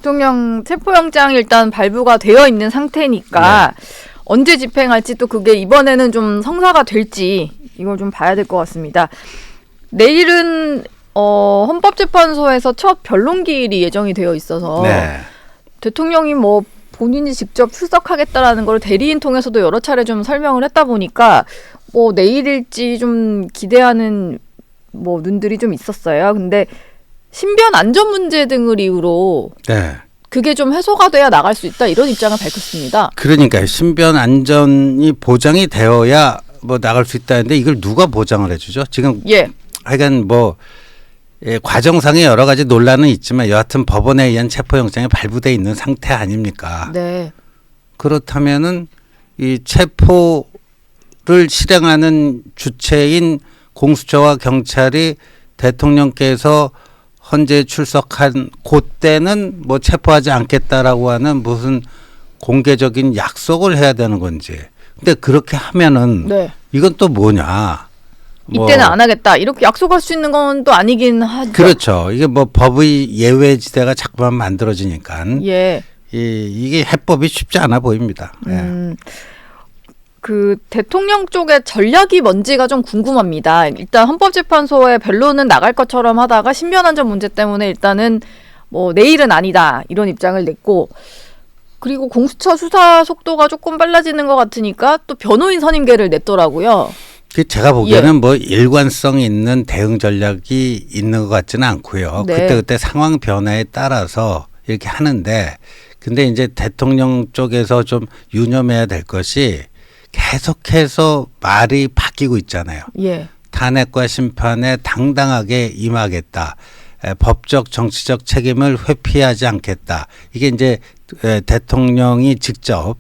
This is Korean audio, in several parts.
대통령 체포영장이 일단 발부가 되어 있는 상태니까 네. 언제 집행할지 또 그게 이번에는 좀 성사가 될지 이걸 좀 봐야 될 것 같습니다. 내일은 헌법재판소에서 첫 변론기일이 예정이 되어 있어서 네. 대통령이 뭐 본인이 직접 출석하겠다라는 걸 대리인 통해서도 여러 차례 좀 설명을 했다 보니까 뭐 내일일지 좀 기대하는 뭐 눈들이 좀 있었어요. 근데 신변 안전 문제 등을 이유로 네. 그게 좀 해소가 돼야 나갈 수 있다 이런 입장을 밝혔습니다. 그러니까 신변 안전이 보장이 되어야 뭐 나갈 수 있다는데 이걸 누가 보장을 해주죠? 지금 하여간 뭐 과정상의 여러 가지 논란은 있지만 여하튼 법원에 의한 체포영장이 발부돼 있는 상태 아닙니까? 네. 그렇다면은 이 체포를 실행하는 주체인 공수처와 경찰이 대통령께서 헌재 출석한 그때는 뭐 체포하지 않겠다라고 하는 무슨 공개적인 약속을 해야 되는 건지. 근데 그렇게 하면은 네. 이건 또 뭐냐. 이때는 안 하겠다. 이렇게 약속할 수 있는 건 또 아니긴 하죠. 그렇죠. 이게 뭐 법의 예외지대가 자꾸만 만들어지니까. 예. 이게 해법이 쉽지 않아 보입니다. 그 대통령 쪽의 전략이 뭔지가 좀 궁금합니다. 일단 헌법재판소에 변론은 나갈 것처럼 하다가 신변안전 문제 때문에 일단은 뭐 내일은 아니다 이런 입장을 냈고 그리고 공수처 수사 속도가 조금 빨라지는 것 같으니까 또 변호인 선임계를 냈더라고요. 제가 보기에는 뭐 일관성 있는 대응 전략이 있는 것 같지는 않고요. 네. 그때 상황 변화에 따라서 이렇게 하는데 근데 이제 대통령 쪽에서 좀 유념해야 될 것이 계속해서 말이 바뀌고 있잖아요. 예. 탄핵과 심판에 당당하게 임하겠다. 법적 정치적 책임을 회피하지 않겠다. 이게 이제 대통령이 직접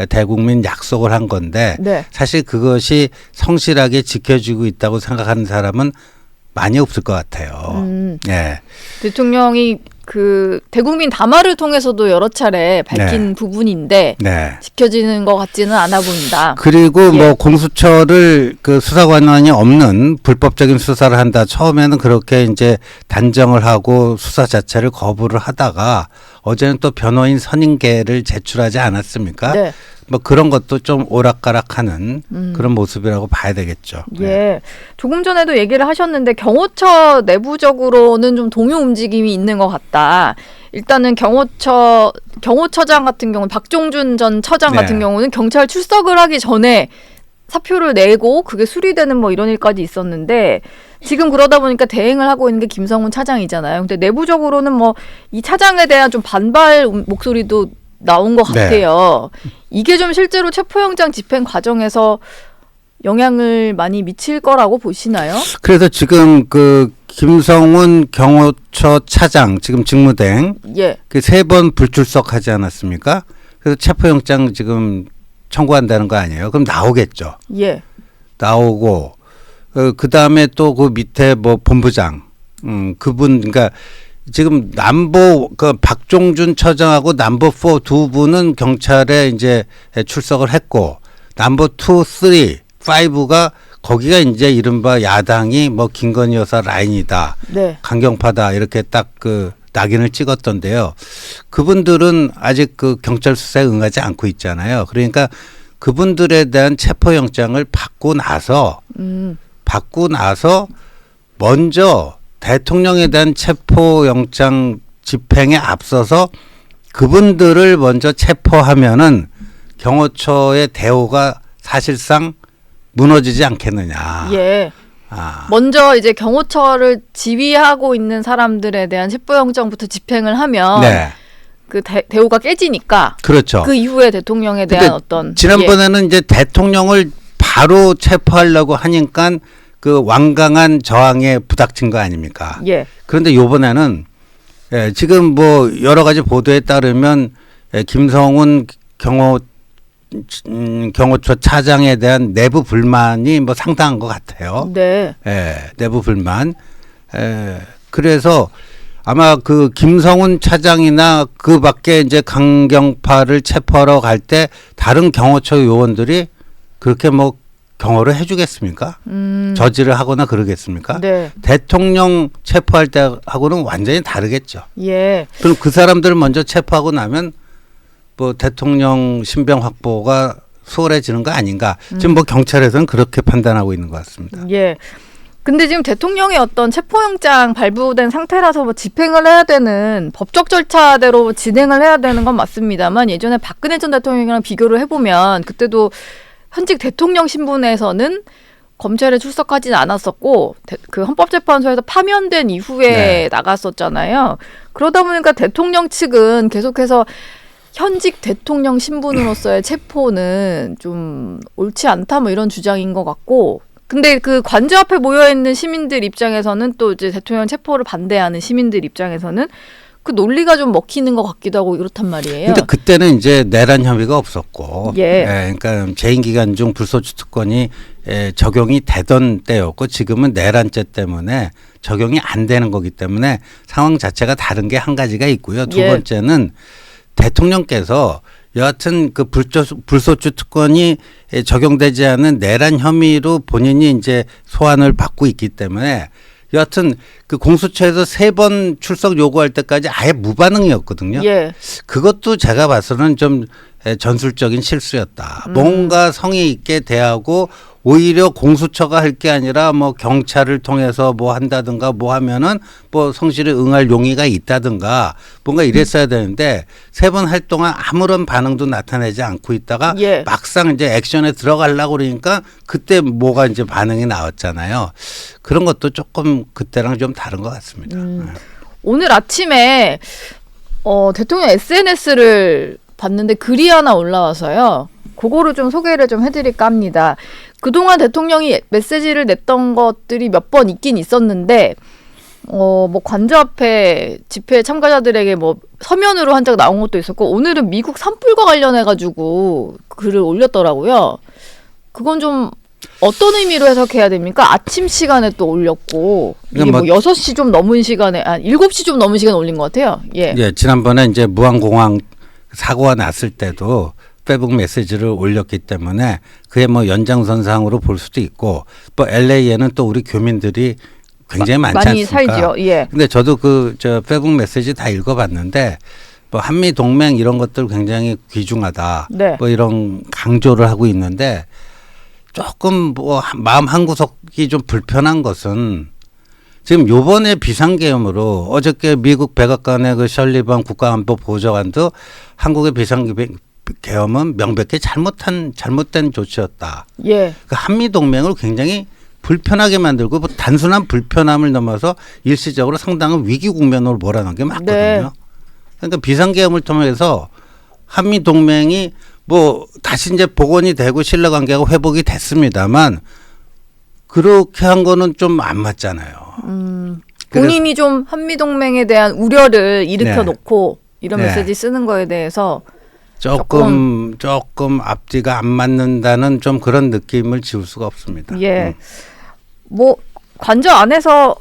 대국민 약속을 한 건데 네. 사실 그것이 성실하게 지켜지고 있다고 생각하는 사람은 많이 없을 것 같아요. 예. 대통령이 그 대국민 담화를 통해서도 여러 차례 밝힌 네. 부분인데 네. 지켜지는 것 같지는 않아 보인다. 그리고 뭐 공수처를 그 수사관원이 없는 불법적인 수사를 한다. 처음에는 그렇게 이제 단정을 하고 수사 자체를 거부를 하다가 어제는 또 변호인 선임계를 제출하지 않았습니까? 네. 뭐 그런 것도 좀 오락가락하는 그런 모습이라고 봐야 되겠죠. 예. 네. 조금 전에도 얘기를 하셨는데 경호처 내부적으로는 좀 동요 움직임이 있는 것 같다. 일단은 경호처장 같은 경우는 박종준 전 처장 같은 경우는 경찰 출석을 하기 전에 사표를 내고 그게 수리되는 뭐 이런 일까지 있었는데 지금 그러다 보니까 대행을 하고 있는 게 김성훈 차장이잖아요. 근데 내부적으로는 뭐 이 차장에 대한 좀 반발 목소리도 나온 것 같아요. 네. 이게 좀 실제로 체포영장 집행 과정에서 영향을 많이 미칠 거라고 보시나요? 그래서 지금 그 김성훈 경호처 차장 지금 직무대행 그 3번 불출석하지 않았습니까? 그래서 체포영장 지금 청구한다는 거 아니에요? 그럼 나오겠죠. 예. 나오고 그 다음에 또 그 밑에 뭐 본부장 그분 그러니까 지금 남보 그 박종준 처장하고 넘버 4 두 분은 경찰에 이제 출석을 했고 넘버 2, 3, 5가 거기가 이제 이른바 야당이 뭐 김건희 여사 라인이다, 네. 강경파다 이렇게 딱 그 낙인을 찍었던데요. 그분들은 아직 그 경찰 수사에 응하지 않고 있잖아요. 그러니까 그분들에 대한 체포영장을 받고 나서 먼저 대통령에 대한 체포영장 집행에 앞서서 그분들을 먼저 체포하면은 경호처의 대우가 사실상 무너지지 않겠느냐. 예. 먼저 이제 경호처를 지휘하고 있는 사람들에 대한 체포영장부터 집행을 하면 그 대우가 깨지니까. 그렇죠. 그 이후에 대통령에 대한 어떤. 지난번에는 이제 대통령을 바로 체포하려고 하니까 그 완강한 저항에 부닥친 거 아닙니까? 예. 그런데 이번에는 지금 뭐 여러 가지 보도에 따르면 김성훈 경호처 차장에 대한 내부 불만이 뭐 상당한 것 같아요. 네. 내부 불만. 그래서 아마 그 김성훈 차장이나 그 밖에 이제 강경파를 체포하러 갈 때 다른 경호처 요원들이 그렇게 뭐 경호를 해주겠습니까? 저지를 하거나 그러겠습니까? 네. 대통령 체포할 때하고는 완전히 다르겠죠. 예. 그럼 그 사람들을 먼저 체포하고 나면 뭐 대통령 신병 확보가 수월해지는 거 아닌가? 지금 뭐 경찰에서는 그렇게 판단하고 있는 것 같습니다. 예. 근데 지금 대통령의 어떤 체포영장 발부된 상태라서 뭐 집행을 해야 되는 법적 절차대로 진행을 해야 되는 건 맞습니다만 예전에 박근혜 전 대통령이랑 비교를 해보면 그때도 현직 대통령 신분에서는 검찰에 출석하지는 않았었고 그 헌법재판소에서 파면된 이후에 네. 나갔었잖아요. 그러다 보니까 대통령 측은 계속해서 현직 대통령 신분으로서의 체포는 좀 옳지 않다 뭐 이런 주장인 것 같고 근데 그 관저 앞에 모여 있는 시민들 입장에서는 또 이제 대통령 체포를 반대하는 시민들 입장에서는 그 논리가 좀 먹히는 것 같기도 하고 이렇단 말이에요. 근데 그때는 이제 내란 혐의가 없었고, 예. 그러니까 재임 기간 중 불소추 특권이 적용이 되던 때였고, 지금은 내란죄 때문에 적용이 안 되는 거기 때문에 상황 자체가 다른 게 한 가지가 있고요. 두 예. 번째는 대통령께서 여하튼 그 불소추 특권이 적용되지 않은 내란 혐의로 본인이 이제 소환을 받고 있기 때문에 여하튼 그 공수처에서 3번 출석 요구할 때까지 아예 무반응이었거든요. 예. 그것도 제가 봐서는 좀 전술적인 실수였다. 뭔가 성의 있게 대하고 오히려 공수처가 할 게 아니라 뭐 경찰을 통해서 뭐 한다든가 뭐 하면은 뭐 성실히 응할 용의가 있다든가 뭔가 이랬어야 되는데 3번 할 동안 아무런 반응도 나타내지 않고 있다가 예. 막상 이제 액션에 들어가려고 그러니까 그때 뭐가 이제 반응이 나왔잖아요. 그런 것도 조금 그때랑 좀 다른 것 같습니다. 오늘 아침에 대통령 SNS를 봤는데 글이 하나 올라와서요. 그거를 좀 소개를 좀 해드릴까 합니다. 그동안 대통령이 메시지를 냈던 것들이 몇 번 있긴 있었는데 뭐 관저 앞에 집회 참가자들에게 뭐 서면으로 한 장 나온 것도 있었고 오늘은 미국 산불과 관련해 가지고 글을 올렸더라고요. 그건 좀 어떤 의미로 해석해야 됩니까? 아침 시간에 또 올렸고 이게 뭐 6시 좀 넘은 시간에 7시 좀 넘은 시간에 올린 것 같아요. 예. 예, 지난번에 이제 무안공항 사고가 났을 때도 페북 메시지를 올렸기 때문에 그게 뭐 연장선상으로 볼 수도 있고 뭐 LA에는 또 우리 교민들이 굉장히 많지 많이 않습니까? 살죠. 예. 근데 저도 저 페북 메시지 다 읽어봤는데 뭐 한미 동맹 이런 것들 굉장히 귀중하다. 네. 뭐 이런 강조를 하고 있는데 조금 뭐 마음 한구석이 좀 불편한 것은 지금 요번에 비상계엄으로 어저께 미국 백악관의 그 셜리번 국가안보 보좌관도 한국의 비상계엄은 명백히 잘못된 조치였다. 예. 그 한미 동맹을 굉장히 불편하게 만들고 뭐 단순한 불편함을 넘어서 일시적으로 상당한 위기 국면으로 몰아넣은 게 맞거든요. 네. 그러니까 비상계엄을 통해서 한미 동맹이 뭐 다시 이제 복원이 되고 신뢰관계가 회복이 됐습니다만 그렇게 한 거는 좀 안 맞잖아요. 본인이 좀 한미동맹에 대한 우려를 일으켜 네. 놓고 이런 네. 메시지 쓰는 거에 대해서 조금 앞뒤가 안 맞는다는 좀 그런 느낌을 지울 수가 없습니다. 예. 뭐 관저 안에서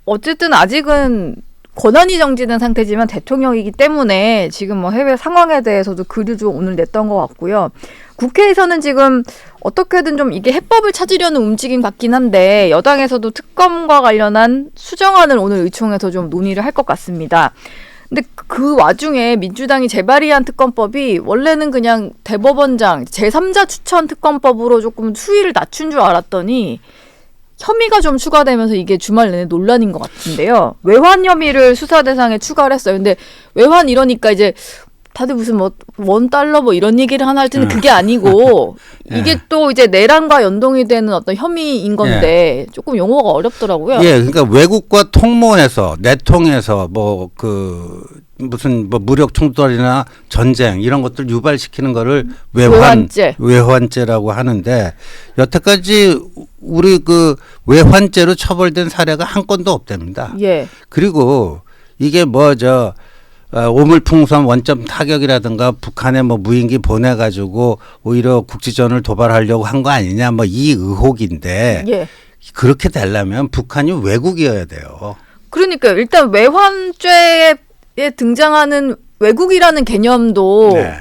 어쨌든 아직은 권한이 정지된 상태지만 대통령이기 때문에 지금 뭐 해외 상황에 대해서도 글을 좀 오늘 냈던 것 같고요. 국회에서는 지금 어떻게든 좀 이게 해법을 찾으려는 움직임 같긴 한데 여당에서도 특검과 관련한 수정안을 오늘 의총에서 좀 논의를 할 것 같습니다. 근데 그 와중에 민주당이 재발의한 특검법이 원래는 그냥 대법원장 제3자 추천 특검법으로 조금 수위를 낮춘 줄 알았더니 혐의가 좀 추가되면서 이게 주말 내내 논란인 것 같은데요. 외환 혐의를 수사 대상에 추가를 했어요. 근데 외환 이러니까 이제 다들 무슨 뭐 $1 뭐 이런 얘기를 하나 할 텐데 그게 아니고 이게 또 이제 내란과 연동이 되는 어떤 혐의인 건데 조금 용어가 어렵더라고요. 예, 그러니까 외국과 통모해서 내통해서 뭐 그 무슨 뭐 무력 충돌이나 전쟁 이런 것들 유발시키는 거를 외환죄라고 하는데 여태까지 우리 그 외환죄로 처벌된 사례가 한 건도 없답니다. 예. 그리고 이게 오물풍선 원점 타격이라든가 북한에 뭐 무인기 보내가지고 오히려 국지전을 도발하려고 한 거 아니냐 뭐 이 의혹인데 예. 그렇게 되려면 북한이 외국이어야 돼요. 그러니까 일단 외환죄에 등장하는 외국이라는 개념도 네.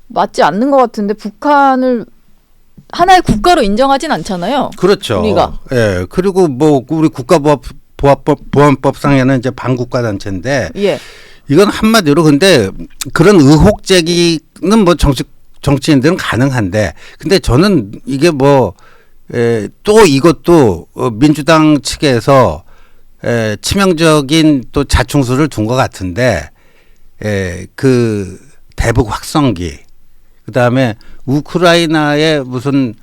맞지 않는 것 같은데 북한을 하나의 국가로 인정하진 않잖아요. 그렇죠. 우리가. 예. 그리고 뭐 우리 국가보안법상에는 이제 반국가 단체인데 예. 이건 한마디로 근데 그런 의혹 제기는 뭐 정치인들은 가능한데 근데 저는 이게 뭐 또 이것도 민주당 측에서 치명적인 또 자충수를 둔 것 같은데 그 대북 확성기 그다음에 우크라이나의 무슨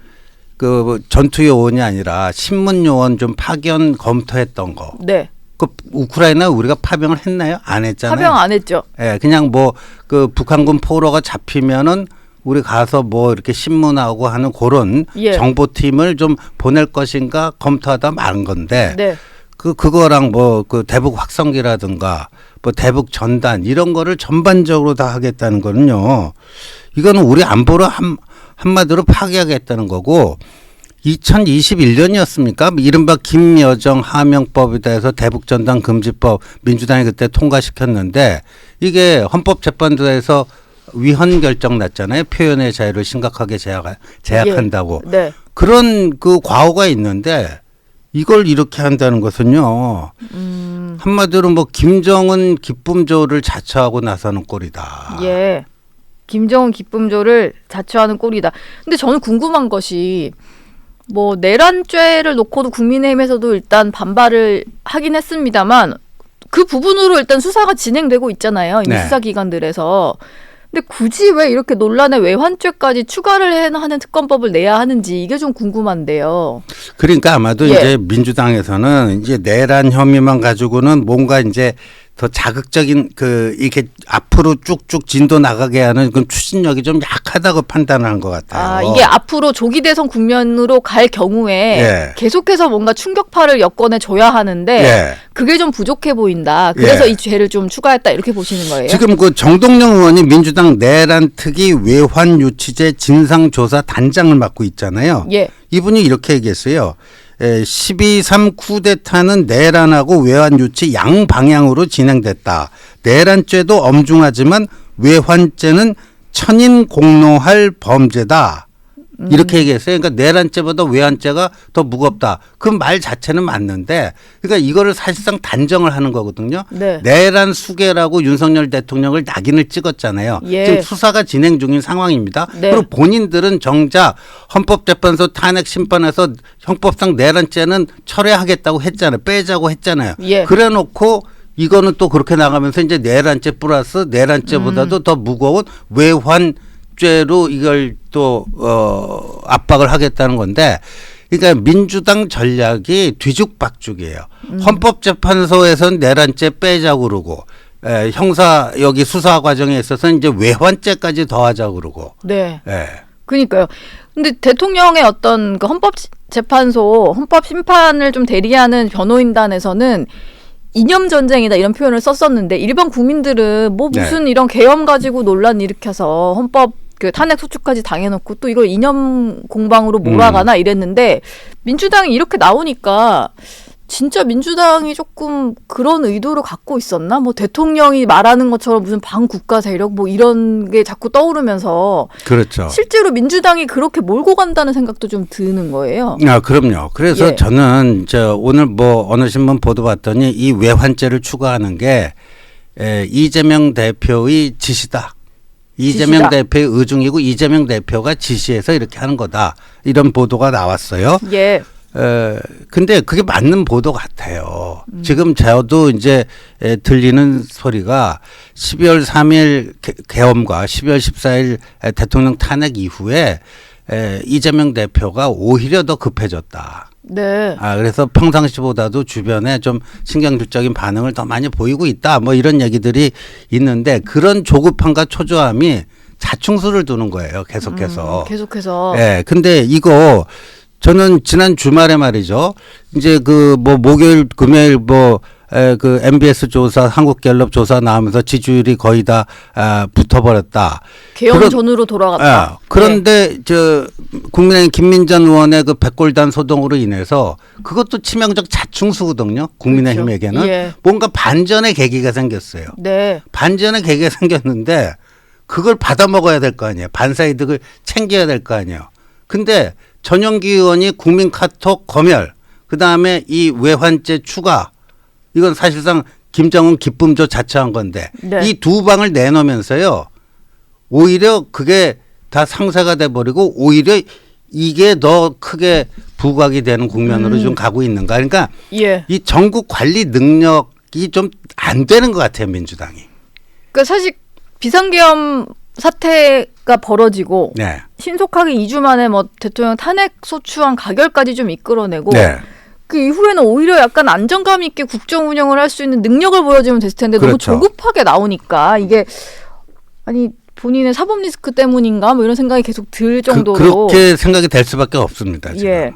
그 전투 요원이 아니라 신문 요원 좀 파견 검토했던 거. 네. 그 우크라이나 우리가 파병을 했나요? 안 했잖아요. 파병 안 했죠. 예, 그냥 뭐 그 북한군 포로가 잡히면은 우리 가서 뭐 이렇게 신문하고 하는 그런 예. 정보팀을 좀 보낼 것인가 검토하다 만 건데 네. 그거랑 뭐 그 대북 확성기라든가 뭐 대북 전단 이런 거를 전반적으로 다 하겠다는 거는요. 이거는 우리 안보를 한마디로 파괴하겠다는 거고 2021년이었습니까? 이른바 김여정 하명법에 대해서 대북 전단 금지법 민주당이 그때 통과시켰는데 이게 헌법재판소에서 위헌 결정 났잖아요. 표현의 자유를 심각하게 제약한다고. 예. 네. 그런 그 과오가 있는데 이걸 이렇게 한다는 것은요. 한마디로 뭐 김정은 기쁨조를 자처하고 나서는 꼴이다. 예. 김정은 기쁨조를 자처하는 꼴이다. 근데 저는 궁금한 것이 뭐 내란죄를 놓고도 국민의힘에서도 일단 반발을 하긴 했습니다만 그 부분으로 일단 수사가 진행되고 있잖아요. 이미 네. 수사기관들에서. 근데 굳이 왜 이렇게 논란에 외환죄까지 추가를 하는 특검법을 내야 하는지 이게 좀 궁금한데요. 그러니까 아마도 예. 이제 민주당에서는 이제 내란 혐의만 가지고는 뭔가 이제 더 자극적인 그 이렇게 앞으로 쭉쭉 진도 나가게 하는 그 추진력이 좀 약하다고 판단한 것 같아요. 아, 이게 앞으로 조기 대선 국면으로 갈 경우에 예. 계속해서 뭔가 충격파를 여건에 줘야 하는데 예. 그게 좀 부족해 보인다. 그래서 예. 이 죄를 좀 추가했다 이렇게 보시는 거예요? 지금 그 정동영 의원이 민주당 내란 특위 외환 유치제 진상조사 단장을 맡고 있잖아요. 예. 이분이 이렇게 얘기했어요. 12.3 쿠데타는 내란하고 외환 유치 양방향으로 진행됐다. 내란죄도 엄중하지만 외환죄는 천인 공노할 범죄다. 이렇게 얘기했어요. 그러니까 내란죄보다 외환죄가 더 무겁다. 그 말 자체는 맞는데 그러니까 이거를 사실상 단정을 하는 거거든요. 네. 내란 수괴라고 윤석열 대통령을 낙인을 찍었잖아요. 예. 지금 수사가 진행 중인 상황입니다. 네. 그리고 본인들은 정작 헌법재판소 탄핵 심판에서 형법상 내란죄는 철회하겠다고 했잖아요. 빼자고 했잖아요. 예. 그래놓고 이거는 또 그렇게 나가면서 이제 내란죄 플러스 내란죄보다도 더 무거운 외환죄로 이걸 또 압박을 하겠다는 건데 그러니까 민주당 전략이 뒤죽박죽이에요. 헌법재판소에서는 내란죄 빼자고 그러고 형사 여기 수사 과정에 있어서는 이제 외환죄까지 더하자고 그러고. 네. 예. 그러니까요. 근데 대통령의 어떤 그 헌법재판소, 헌법심판을 좀 대리하는 변호인단에서는 이념 전쟁이다 이런 표현을 썼었는데 일반 국민들은 뭐 무슨 이런 계엄 가지고 논란 일으켜서 헌법 그 탄핵 소추까지 당해놓고 또 이걸 이념 공방으로 몰아가나 이랬는데 민주당이 이렇게 나오니까 진짜 민주당이 조금 그런 의도를 갖고 있었나? 뭐 대통령이 말하는 것처럼 무슨 반국가 세력 뭐 이런 게 자꾸 떠오르면서 그렇죠. 실제로 민주당이 그렇게 몰고 간다는 생각도 좀 드는 거예요. 아, 그럼요. 그래서 예. 저는 오늘 뭐 어느 신문 보도 봤더니 이 외환죄를 추가하는 게 이재명 대표의 지시다. 이재명 대표의 의중이고 이재명 대표가 지시해서 이렇게 하는 거다. 이런 보도가 나왔어요. 예. 근데 그게 맞는 보도 같아요. 지금 저도 이제 들리는 소리가 12월 3일 계엄과 12월 14일 대통령 탄핵 이후에 이재명 대표가 오히려 더 급해졌다. 네. 아, 그래서 평상시보다도 주변에 좀 신경질적인 반응을 더 많이 보이고 있다. 뭐 이런 얘기들이 있는데 그런 조급함과 초조함이 자충수를 두는 거예요. 계속해서. 계속해서. 예. 근데 이거 저는 지난 주말에 말이죠. 이제 그 뭐 목요일, 금요일 그 MBS 조사, 한국갤럽 조사 나오면서 지지율이 거의 다 붙어버렸다. 계엄 전으로 돌아갔다. 예. 그런데 저 국민의힘 김민전 의원의 그 백골단 소동으로 인해서 그것도 치명적 자충수거든요. 국민의힘에게는 그렇죠. 예. 뭔가 반전의 계기가 생겼어요. 네. 반전의 계기가 생겼는데 그걸 받아 먹어야 될 거 아니에요. 반사이득을 챙겨야 될 거 아니에요. 근데 전용기 의원이 국민카톡 검열, 그다음에 이 외환죄 추가, 이건 사실상 김정은 기쁨조 자처한 건데 네. 이 두 방을 내놓으면서요. 오히려 그게 다 상쇄가 돼버리고 오히려 이게 더 크게 부각이 되는 국면으로 좀 가고 있는가. 그러니까 예. 이 전국 관리 능력이 좀 안 되는 것 같아요. 민주당이. 그러니까 사실 비상계엄 사태가 벌어지고 네. 신속하게 2주 만에 뭐 대통령 탄핵 소추안 가결까지 좀 이끌어내고 네. 그 이후에는 오히려 약간 안정감 있게 국정 운영을 할 수 있는 능력을 보여주면 됐을 텐데 그렇죠. 너무 조급하게 나오니까 이게 아니 본인의 사법 리스크 때문인가 뭐 이런 생각이 계속 들 정도로 그렇게 생각이 될 수밖에 없습니다. 지금. 예.